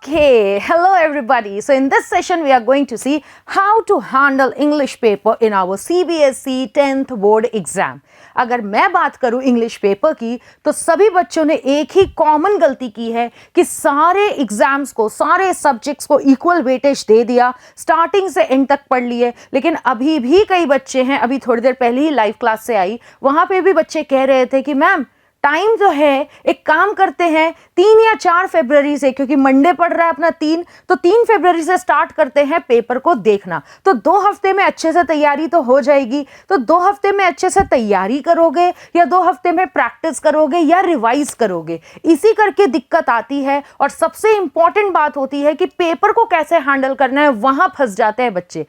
Okay, hello everybody. So in this session we are going to see how to handle English paper in our CBSE 10th board exam. अगर मैं बात करूं English paper की तो सभी बच्चों ने एक ही कॉमन गलती की है कि सारे एग्जाम्स को, सारे सब्जेक्ट्स को इक्वल वेटेज दे दिया, स्टार्टिंग से एंड तक पढ़ लिए। लेकिन अभी भी कई बच्चे हैं, अभी थोड़ी देर पहले ही लाइव क्लास से आई, वहां पे भी बच्चे कह रहे थे कि मैम टाइम जो है, एक काम करते हैं 3 या 4 फरवरी से, क्योंकि मंडे पड़ रहा है अपना 3, तो 3 फरवरी से स्टार्ट करते हैं पेपर को देखना, तो 2 हफ्ते में अच्छे से तैयारी तो हो जाएगी। तो 2 हफ्ते में अच्छे से तैयारी करोगे या 2 हफ्ते में प्रैक्टिस करोगे या रिवाइज करोगे, इसी करके दिक्कत आती है। और सबसे इंपॉर्टेंट बात होती है कि पेपर को कैसे हैंडल करना है, वहां फंस जाते हैं बच्चे।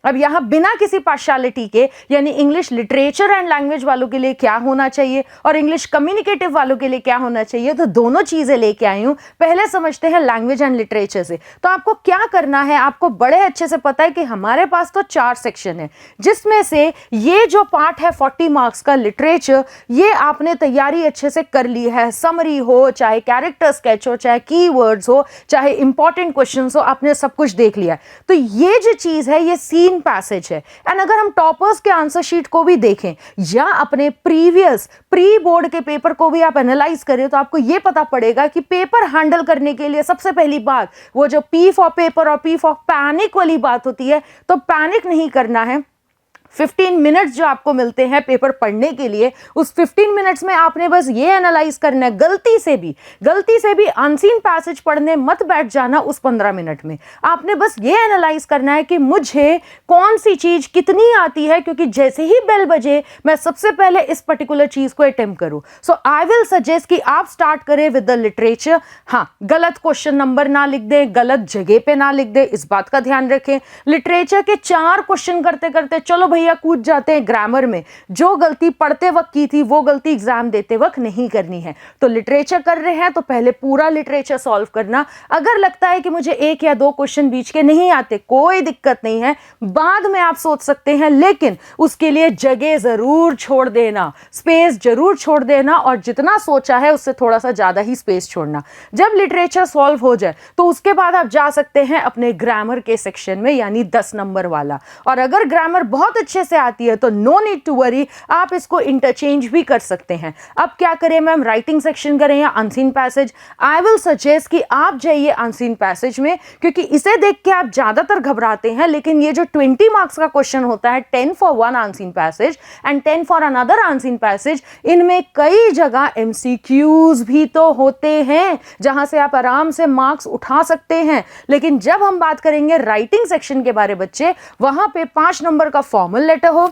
अब यहाँ बिना किसी पार्शियलिटी के, यानी इंग्लिश लिटरेचर एंड लैंग्वेज वालों के लिए क्या होना चाहिए और इंग्लिश कम्युनिकेटिव वालों के लिए क्या होना चाहिए, तो दोनों चीजें लेके आई हूं। पहले समझते हैं लैंग्वेज एंड लिटरेचर से। तो आपको क्या करना है, आपको बड़े अच्छे से पता है कि हमारे पास तो 4 सेक्शन है, जिसमें से ये जो पार्ट है 40 मार्क्स का लिटरेचर, ये आपने तैयारी अच्छे से कर ली है। समरी हो, चाहे कैरेक्टर स्केच हो, चाहे कीवर्ड्स हो, चाहे इंपॉर्टेंट क्वेश्चंस हो, आपने सब कुछ देख लिया है। तो ये जो चीज है, ये पैसेज है। एंड अगर हम टॉपर्स के आंसर शीट को भी देखें या अपने प्री बोर्ड के पेपर को भी आप एनालाइज करें, तो आपको यह पता पड़ेगा कि पेपर हैंडल करने के लिए सबसे पहली बात, वो जो पी फॉर पेपर और पी फॉर पैनिक वाली बात होती है, तो पैनिक नहीं करना है। 15 मिनट्स जो आपको मिलते हैं पेपर पढ़ने के लिए, उस 15 मिनट्स में आपने बस ये एनालाइज करना है। गलती से भी अनसीन पैसेज पढ़ने मत बैठ जाना उस 15 मिनट में। आपने बस ये एनालाइज करना है कि मुझे कौन सी चीज कितनी आती है, क्योंकि जैसे ही बेल बजे मैं सबसे पहले इस पर्टिकुलर चीज को अटेम्प्ट करूं। सो आई विल सजेस्ट कि आप स्टार्ट करें विद द लिटरेचर। हाँ, गलत क्वेश्चन नंबर ना लिख दें, गलत जगह पे ना लिख दें, इस बात का ध्यान रखें। लिटरेचर के 4 क्वेश्चन करते करते चलो भैया कूद जाते हैं ग्रामर में। जो गलती पढ़ते वक्त की थी, वो गलती एग्जाम देते वक्त नहीं करनी है। तो लिटरेचर कर रहे हैं तो पहले पूरा लिटरेचर सॉल्व करना। अगर लगता है कि मुझे 1 या 2 क्वेश्चन बीच के नहीं आते, कोई दिक्कत नहीं है, बाद में आप सोच सकते हैं, लेकिन उसके लिए जगह जरूर छोड़ देना, स्पेस जरूर छोड़ देना, और जितना सोचा है उससे थोड़ा सा ज्यादा ही स्पेस छोड़ना। जब लिटरेचर सॉल्व हो जाए तो उसके बाद आप जा सकते हैं अपने ग्रामर के सेक्शन में, यानी 10 नंबर वाला। और अगर ग्रामर बहुत अच्छे से आती है तो नो नीड टू वरी, आप इसको इंटरचेंज भी कर सकते हैं। अब क्या करें मैम, राइटिंग सेक्शन करें या unseen passage? I will suggest कि आप जाइए अनसीन पैसेज में, क्योंकि इसे देख के आप ज्यादातर घबराते हैं। लेकिन ये जो 20 मार्क्स का क्वेश्चन होता है, 10 for 1 unseen passage and 10 for another unseen passage, इनमें कई जगह MCQs भी तो होते हैं, जहां से आप आराम से मार्क्स उठा सकते हैं। लेकिन जब हम बात करेंगे राइटिंग सेक्शन के बारे बच्चे, वहां पे 5 नंबर का फॉर्मल लेटर हो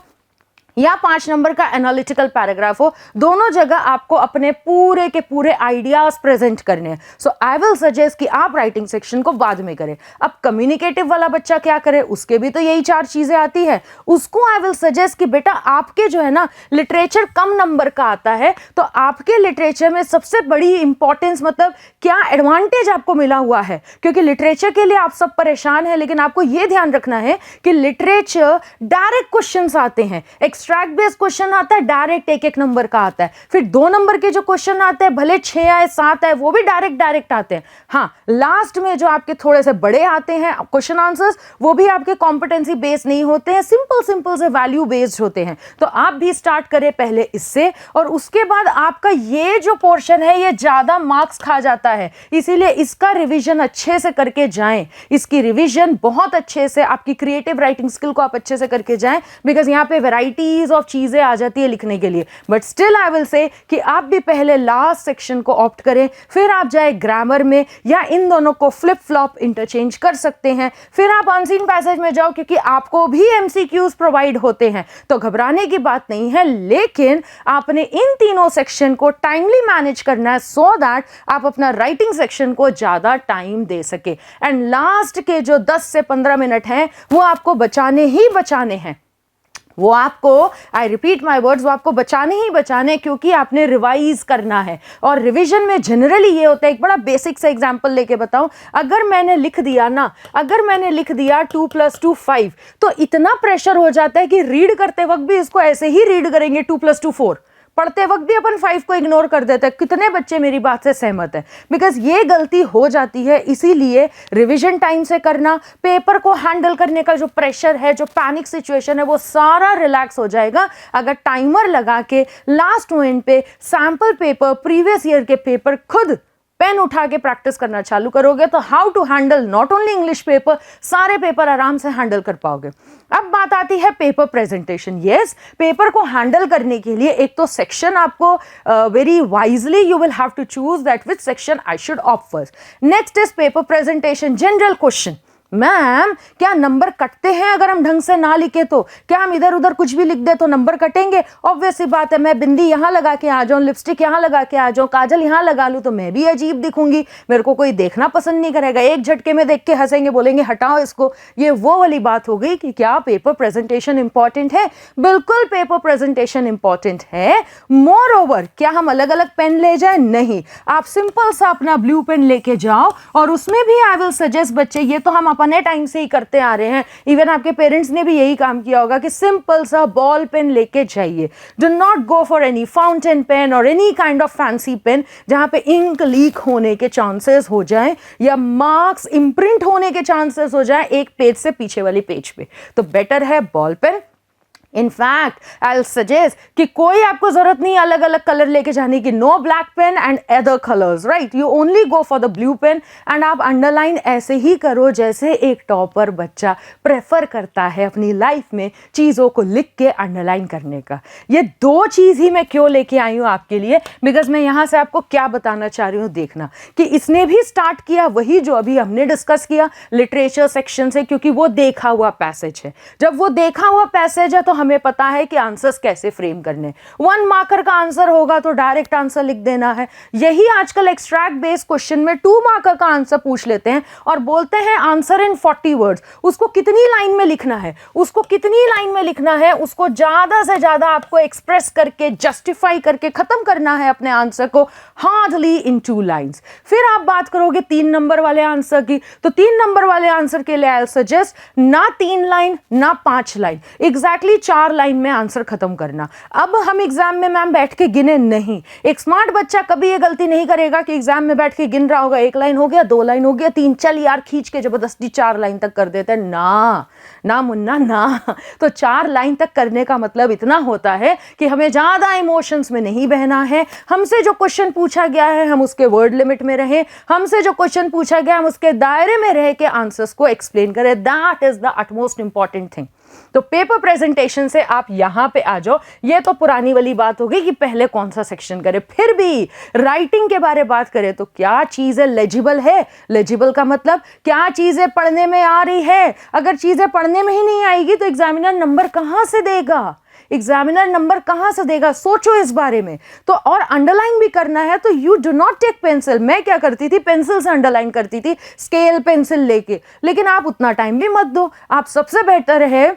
या 5 नंबर का एनालिटिकल पैराग्राफ हो, दोनों जगह आपको अपने पूरे के पूरे आइडियाज प्रेजेंट करने हैं। सो आई विल सजेस्ट कि आप राइटिंग सेक्शन को बाद में करें। अब कम्युनिकेटिव वाला बच्चा क्या करे, उसके भी तो यही 4 चीजें आती है। उसको आई विल सजेस्ट कि बेटा आपके जो है ना लिटरेचर कम नंबर का आता है, तो आपके लिटरेचर में सबसे बड़ी इंपॉर्टेंस, मतलब क्या एडवांटेज आपको मिला हुआ है, क्योंकि लिटरेचर के लिए आप सब परेशान हैं, लेकिन आपको यह ध्यान रखना है कि लिटरेचर डायरेक्ट क्वेश्चंस आते हैं, एक्सट्रैक्ट बेस्ड क्वेश्चन आता है, डायरेक्ट 1-1 नंबर का आता है। फिर 2 नंबर के जो क्वेश्चन आते हैं, भले 6 आए 7 आए, वो भी डायरेक्ट आते हैं। हाँ, लास्ट में जो आपके थोड़े से बड़े आते हैं क्वेश्चन आंसर्स, वो भी आपके कॉम्पिटेंसी बेस्ड नहीं होते हैं, सिंपल से वैल्यू बेस्ड होते हैं। तो आप भी स्टार्ट करें पहले इससे, और उसके बाद आपका ये जो पोर्शन है, ये ज्यादा मार्क्स खा जाता है, इसीलिए इसका रिविजन अच्छे से करके जाएं। इसकी रिविजन बहुत अच्छे से, आपकी क्रिएटिव राइटिंग स्किल को आप अच्छे से करके जाएं, बिकॉज यहाँ पे वैरायटी ऑफ चीजें आ जाती है लिखने के लिए। But still I will say कि आप भी पहले लास्ट सेक्शन को ऑप्ट करें, फिर आप जाए ग्रामर में, या इन दोनों को फ्लिप फ्लॉप इंटरचेंज कर सकते हैं। फिर आप अनसीन पैसेज में जाओ, क्योंकि आपको भी MCQs प्रोवाइड होते हैं, तो घबराने की बात नहीं है। लेकिन आपने इन तीनों सेक्शन को टाइमली मैनेज करना है, सो दैट आप अपना राइटिंग सेक्शन को ज्यादा टाइम दे सके। एंड लास्ट के जो 10 से 15 मिनट हैं, वो आपको बचाने ही बचाने हैं। वो आपको, आई रिपीट माई वर्ड्स, वो आपको बचाने ही बचाने, क्योंकि आपने रिवाइज करना है। और रिवीजन में जनरली ये होता है, एक बड़ा बेसिक सा एग्जांपल लेके बताऊं, अगर मैंने लिख दिया 2 + 2 5, तो इतना प्रेशर हो जाता है कि रीड करते वक्त भी इसको ऐसे ही रीड करेंगे 2 + 2 4, पढ़ते वक्त भी अपन 5 को इग्नोर कर देते हैं। कितने बच्चे मेरी बात से सहमत हैं? बिकॉज ये गलती हो जाती है, इसीलिए रिविजन टाइम से करना, पेपर को हैंडल करने का जो प्रेशर है, जो पैनिक सिचुएशन है, वो सारा रिलैक्स हो जाएगा अगर टाइमर लगा के लास्ट मोमेंट पे सैंपल पेपर, प्रीवियस ईयर के पेपर खुद पेन उठा के प्रैक्टिस करना चालू करोगे तो how to handle not only English paper, सारे पेपर आराम से हैंडल कर पाओगे। अब बात आती है पेपर प्रेजेंटेशन। यस, पेपर को हैंडल करने के लिए एक तो सेक्शन आपको very wisely you will have to choose that which section I should opt first. Next is paper presentation general question. Ma'am, क्या नंबर कटते हैं अगर हम ढंग से ना लिखे तो? क्या हम इधर उधर कुछ भी लिख दे तो नंबर कटेंगे? ऑब्वियस सी बात है, मैं बिंदी यहां लगा के आ जाऊं, लिपस्टिक यहां लगा के आ जाऊं, काजल यहां लगा लूं तो मैं भी अजीब दिखूंगी, मेरे को कोई देखना पसंद नहीं करेगा, एक झटके में देख के हंसेंगे, बोलेंगे हटाओ इसको। ये वो वाली बात हो गई कि क्या पेपर प्रेजेंटेशन इंपॉर्टेंट है? बिल्कुल पेपर प्रेजेंटेशन इंपॉर्टेंट है। मोर ओवर, क्या हम अलग अलग पेन ले जाए? नहीं, आप सिंपल सा अपना ब्लू पेन लेके जाओ, और उसमें भी आई विल सजेस्ट बच्चे, ये तो हम अपने टाइम से ही करते आ रहे हैं, इवन आपके पेरेंट्स ने भी यही काम किया होगा कि सिंपल सा बॉल पेन लेके जाइए। Do not go for any fountain pen और any kind of fancy pen जहां पे इंक लीक होने के चांसेस हो जाए या मार्क्स इंप्रिंट होने के चांसेस हो जाए एक पेज से पीछे वाली पेज पे। तो बेटर है ball pen. In fact I will suggest कि कोई आपको जरूरत नहीं अलग अलग कलर लेके जाने की। No black pen and other colours, right? You only go for the blue pen एंड आप अंडरलाइन ऐसे ही करो जैसे एक टॉपर बच्चा प्रेफर करता है अपनी लाइफ में चीजों को लिख के अंडरलाइन करने का। ये दो चीज ही मैं क्यों लेके आई हूं आपके लिए, बिकॉज मैं यहां से आपको क्या बताना चाह रही हूं, देखना कि इसने भी स्टार्ट किया वही जो अभी हमने डिस्कस किया लिटरेचर सेक्शन से, क्योंकि वो देखा हुआ पैसेज है। जब वो देखा हुआ पैसेज है तो हमें पता है कि आंसर्स कैसे फ्रेम करने। 1 मार्कर का आंसर होगा तो डायरेक्ट आंसर लिख देना है। यही आजकल एक्सट्रैक्ट बेस्ड क्वेश्चन में 2 मार्कर का आंसर पूछ लेते हैं और बोलते हैं आंसर इन 40 वर्ड्स। उसको कितनी लाइन में लिखना है, उसको कितनी लाइन में लिखना है, उसको ज्यादा से ज्यादा आपको एक्सप्रेस करके जस्टिफाई करके खत्म करना है अपने आंसर को हार्डली इन 2 लाइन्स। फिर आप बात करोगे 3 नंबर वाले आंसर की, तो 3 नंबर वाले आंसर के लिए आई सजेस्ट ना 3 लाइन ना 5 लाइन, एग्जैक्टली 4 लाइन में आंसर खत्म करना। अब हम एग्जाम में मैम बैठ के गिने नहीं। एक स्मार्ट बच्चा कभी ये गलती नहीं करेगा कि एग्जाम में बैठ के गिन रहा होगा, 1 लाइन हो गया, 2 लाइन हो गया, 3, चल यार खींच के जबरदस्ती 4 लाइन तक कर देते हैं। ना ना मुन्ना ना। तो 4 लाइन तक करने का मतलब इतना होता है कि हमें ज्यादा इमोशंस में नहीं बहना है। हमसे जो क्वेश्चन पूछा गया है हम उसके वर्ड लिमिट में रहें, हमसे जो क्वेश्चन पूछा गया हम उसके दायरे में रह के आंसर्स को एक्सप्लेन करें। That is the utmost important thing. तो पेपर प्रेजेंटेशन से आप यहां पे आ जाओ। ये तो पुरानी वाली बात हो गई कि पहले कौन सा सेक्शन करें। फिर भी राइटिंग के बारे में बात करें तो क्या चीजें लेजिबल है? लेजिबल का मतलब क्या चीजें पढ़ने में आ रही है। अगर चीजें पढ़ने में ही नहीं आएगी तो एग्जामिनर नंबर कहां से देगा? एग्जामिनर नंबर कहां से देगा? सोचो इस बारे में। तो और अंडरलाइन भी करना है तो you do not take pencil. मैं क्या करती थी, पेंसिल से अंडरलाइन करती थी, स्केल पेंसिल लेके। लेकिन आप उतना टाइम भी मत दो। आप सबसे बेहतर है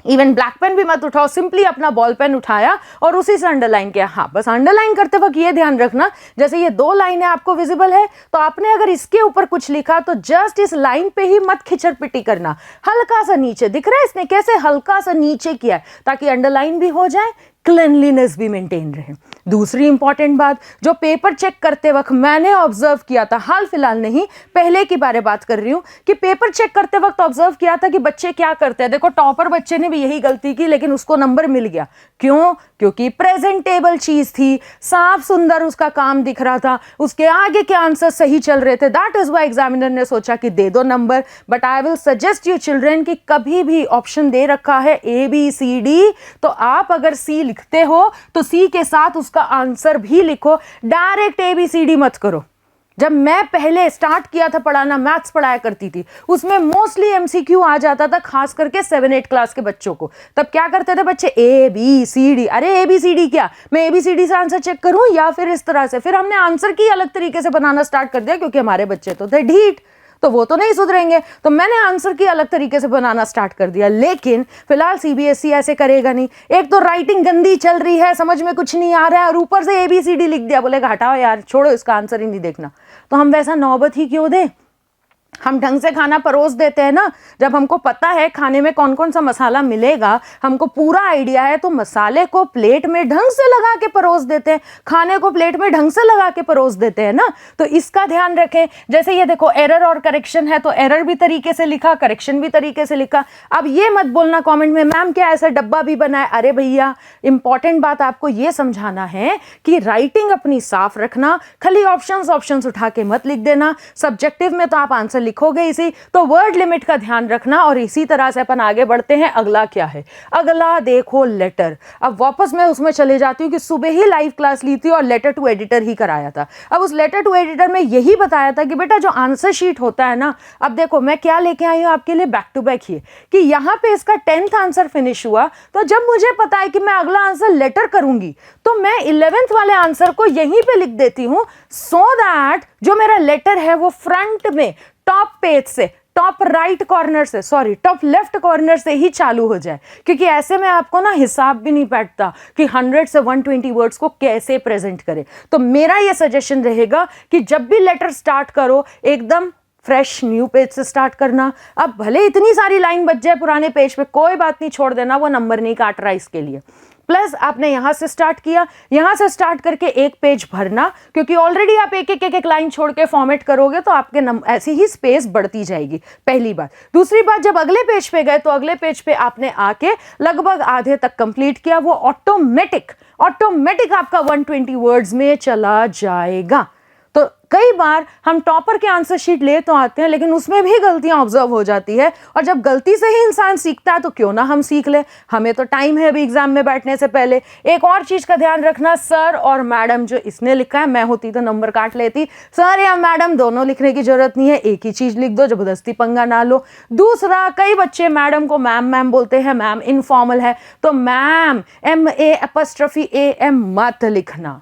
इवन ब्लैक पेन भी मत उठाओ, सिंपली अपना बॉल पेन उठाया और उसी से अंडरलाइन किया। हाँ, बस अंडरलाइन करते वक्त ये ध्यान रखना, जैसे ये 2 लाइनें आपको विजिबल है तो आपने अगर इसके ऊपर कुछ लिखा तो जस्ट इस लाइन पे ही मत खिचर पिटी करना। हल्का सा नीचे दिख रहा है, इसने कैसे हल्का सा नीचे किया है ताकि अंडरलाइन भी हो जाए, क्लीनलीनेस भी मेंटेन रहे। दूसरी इंपॉर्टेंट बात जो पेपर चेक करते वक्त मैंने ऑब्जर्व किया था, हाल फिलहाल नहीं पहले की बारे बात कर रही हूं, कि पेपर चेक करते वक्त ऑब्जर्व किया था कि बच्चे क्या करते हैं। देखो टॉपर बच्चे ने भी यही गलती की लेकिन उसको नंबर मिल गया। क्यों? क्योंकि प्रेजेंटेबल चीज थी, साफ सुंदर उसका काम दिख रहा था, उसके आगे के आंसर सही चल रहे थे। दैट इज व्हाई एग्जामिनर ने सोचा कि दे दो number. But I will suggest you children कि कभी भी ऑप्शन दे रखा है ABCD, तो आप अगर C लिखते हो तो C के साथ उसका आंसर भी लिखो। डायरेक्ट ABCD मत करो। जब मैं पहले स्टार्ट किया था पढ़ाना, मैथ्स पढ़ाया करती थी, उसमें मोस्टली MCQ आ जाता था, खास करके 7-8 क्लास के बच्चों को। तब क्या करते थे बच्चे, ABCD। अरे ABCD क्या, मैं ABCD से आंसर चेक करूं या फिर इस तरह से? फिर हमने आंसर की अलग तरीके से बनाना स्टार्ट कर दिया क्योंकि हमारे बच्चे तो थे ढीठ, तो वो तो नहीं सुधरेंगे, तो मैंने आंसर की अलग तरीके से बनाना स्टार्ट कर दिया। लेकिन फिलहाल CBSE ऐसे करेगा नहीं। एक तो राइटिंग गंदी चल रही है, समझ में कुछ नहीं आ रहा है, और ऊपर से ABCD लिख दिया, बोलेगा हटाओ यार, छोड़ो, इसका आंसर ही नहीं देखना। तो हम वैसा नौबत ही क्यों दें? हम ढंग से खाना परोस देते हैं ना, जब हमको पता है खाने में कौन कौन सा मसाला मिलेगा, हमको पूरा आइडिया है, तो मसाले को प्लेट में ढंग से लगा के परोस देते हैं, खाने को प्लेट में ढंग से लगा के परोस देते हैं ना। तो इसका ध्यान रखें। जैसे ये देखो एरर और करेक्शन है, तो एरर भी तरीके से लिखा, करेक्शन भी तरीके से लिखा। अब ये मत बोलना कॉमेंट में मैम क्या ऐसा डब्बा भी बना है। अरे भैया, इंपॉर्टेंट बात आपको ये समझाना है कि राइटिंग अपनी साफ रखना, खाली ऑप्शंस उठा के मत लिख देना। सब्जेक्टिव में तो आप आंसर लिखोगे इसी, तो वर्ड लिमिट का ध्यान रखना। और इसी तरह से अपन आगे बढ़ते हैं। अगला क्या है? अगला देखो लेटर। अब वापस मैं उसमें चले जाती हूँ कि सुबह ही लाइव क्लास ली थी और लेटर टू एडिटर ही कराया था। अब उस लेटर टू एडिटर में यही बताया था कि बेटा जो आंसर शीट होता है ना, अब देखो मैं क्या लेके आई हूँ आपके लिए बैक टू बैक ही, कि यहाँ पे इसका 10th आंसर फिनिश हुआ, तो जब मुझे पता है कि मैं अगला आंसर लेटर करूंगी तो मैं 11th वाले आंसर को यहीं पे लिख देती हूँ, सो दैट जो मेरा लेटर है वो फ्रंट में टॉप पेज से, टॉप राइट कॉर्नर से, सॉरी टॉप लेफ्ट कॉर्नर से ही चालू हो जाए। क्योंकि ऐसे में आपको ना हिसाब भी नहीं बैठता कि 100 से 120 वर्ड्स को कैसे प्रेजेंट करें। तो मेरा ये सजेशन रहेगा कि जब भी लेटर स्टार्ट करो एकदम फ्रेश न्यू पेज से स्टार्ट करना। अब भले इतनी सारी लाइन बच जाए पुराने पेज पे, कोई बात नहीं, छोड़ देना, वो नंबर नहीं काट रहा इसके लिए। प्लस आपने यहां से स्टार्ट किया, यहां से स्टार्ट करके एक पेज भरना, क्योंकि ऑलरेडी आप एक लाइन छोड़ के फॉर्मेट करोगे तो आपके ऐसी ही स्पेस बढ़ती जाएगी। पहली बात। दूसरी बात, जब अगले पेज पे गए तो अगले पेज पे आपने आके लगभग आधे तक कंप्लीट किया, वो ऑटोमेटिक आपका 120 वर्ड्स में चला जाएगा। तो कई बार हम टॉपर के आंसर शीट ले तो आते हैं, लेकिन उसमें भी गलतियां ऑब्जर्व हो जाती है, और जब गलती से ही इंसान सीखता है तो क्यों ना हम सीख ले, हमें तो टाइम है अभी एग्जाम में बैठने से पहले। एक और चीज का ध्यान रखना, सर और मैडम जो इसने लिखा है, मैं होती तो नंबर काट लेती, सर या मैडम दोनों लिखने की जरूरत नहीं है, एक ही चीज लिख दो, जबरदस्ती पंगा ना लो। दूसरा, कई बच्चे मैडम को मैम बोलते हैं, मैम इनफॉर्मल है, तो मैम MA'AM मत लिखना।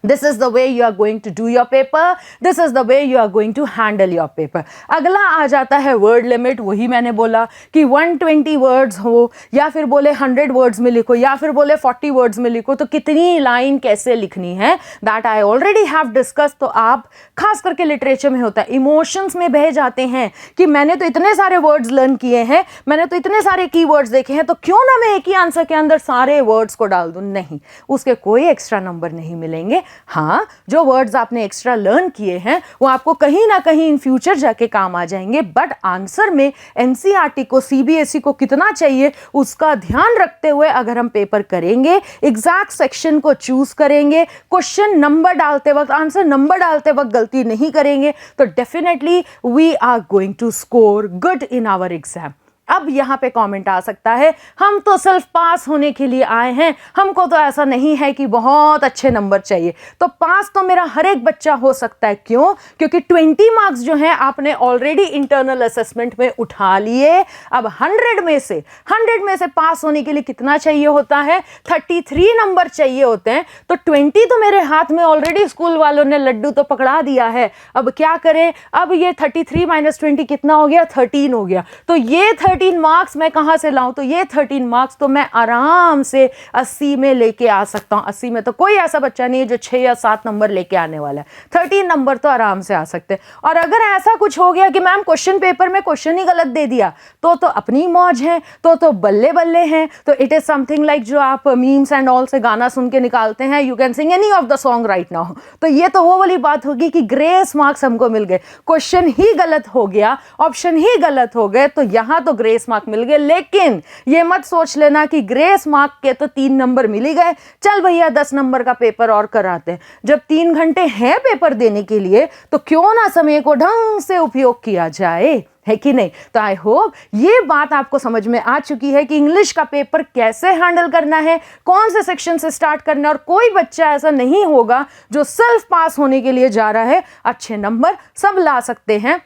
This is the way you are going to do your paper. This is the way you are going to handle your paper. अगला आ जाता है वर्ड लिमिट। वही मैंने बोला कि 120 वर्ड्स हो, या फिर बोले 100 वर्ड्स में लिखो, या फिर बोले 40 वर्ड्स में लिखो, तो कितनी लाइन कैसे लिखनी है, that I already have discuss. तो आप खास करके लिटरेचर में होता है, इमोशंस में बह जाते हैं कि मैंने तो इतने सारे वर्ड्स लर्न किए हैं, मैंने तो इतने सारे कीवर्ड्स देखे हैं, तो क्यों ना मैं एक ही आंसर के अंदर सारे वर्ड्स को डाल दूं। नहीं, उसके कोई एक्स्ट्रा नंबर नहीं मिलेंगे। हाँ, जो वर्ड्स आपने एक्स्ट्रा लर्न किए हैं वो आपको कहीं ना कहीं इन फ्यूचर जाके काम आ जाएंगे, बट आंसर में एनसीईआरटी को, सीबीएसई को कितना चाहिए उसका ध्यान रखते हुए अगर हम पेपर करेंगे, एग्जैक्ट सेक्शन को चूज करेंगे, क्वेश्चन नंबर डालते वक्त, आंसर नंबर डालते वक्त गलती नहीं करेंगे, तो definitely we are going to score good in our exam. अब यहां पे कमेंट आ सकता है, हम तो सिर्फ पास होने के लिए आए हैं, हमको तो ऐसा नहीं है कि बहुत अच्छे नंबर चाहिए। तो पास तो मेरा हर एक बच्चा हो सकता है। क्यों? क्योंकि 20 मार्क्स जो हैं आपने ऑलरेडी इंटरनल असेसमेंट में उठा लिए। अब 100 में से पास होने के लिए कितना चाहिए होता है? 33 नंबर चाहिए होते हैं। तो 20 तो मेरे हाथ में ऑलरेडी स्कूल वालों ने लड्डू तो पकड़ा दिया है। अब क्या करें? अब ये 33 - 20 कितना हो गया? 13 हो गया। तो ये 13 मार्क्स मैं कहां से लाऊं? तो ये 13 मार्क्स तो मैं आराम से 80 में लेके आ सकता हूं। 80 में तो कोई ऐसा बच्चा नहीं है जो 6 या 7 नंबर लेके आने वाला है। 13 नंबर तो आराम से आ सकते हैं। और अगर ऐसा कुछ हो गया कि मैम क्वेश्चन पेपर में क्वेश्चन ही गलत दे दिया, तो अपनी मौज है, तो बल्ले बल्ले हैं। तो इट इज समथिंग लाइक जो आप मीम्स एंड ऑल से गाना सुन के निकालते हैं, you can sing any of the song right now. तो ये तो वो वाली बात होगी कि ग्रेस मार्क्स हमको मिल गए, क्वेश्चन ही गलत हो गया, ऑप्शन ही गलत हो गए, तो यहां तो ग्रेस मार्क मिल गए। लेकिन ये मत सोच लेना कि ग्रेस मार्क के तो 3 नंबर मिल ही गए, चल भैया 10 नंबर का पेपर और कराते हैं। जब 3 घंटे हैं पेपर देने के लिए, तो क्यों ना समय को ढंग से उपयोग किया जाए, है कि नहीं? तो आई होप ये बात आपको समझ में आ चुकी है कि इंग्लिश का पेपर कैसे हैंडल करना है, कौन से सेक्शन से स्टार्ट करना है। और कोई बच्चा ऐसा नहीं होगा जो सिर्फ पास होने के लिए जा रहा है। अच्छे नंबर सब ला सकते हैं।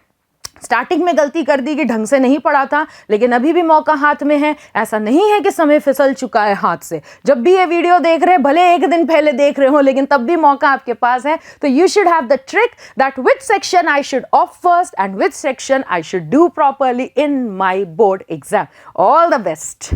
स्टार्टिंग में गलती कर दी कि ढंग से नहीं पढ़ा था, लेकिन अभी भी मौका हाथ में है। ऐसा नहीं है कि समय फिसल चुका है हाथ से। जब भी ये वीडियो देख रहे हैं, भले एक दिन पहले देख रहे हो, लेकिन तब भी मौका आपके पास है। तो you should have the trick that which section I should of first and which section I should do properly in my board exam. All the best.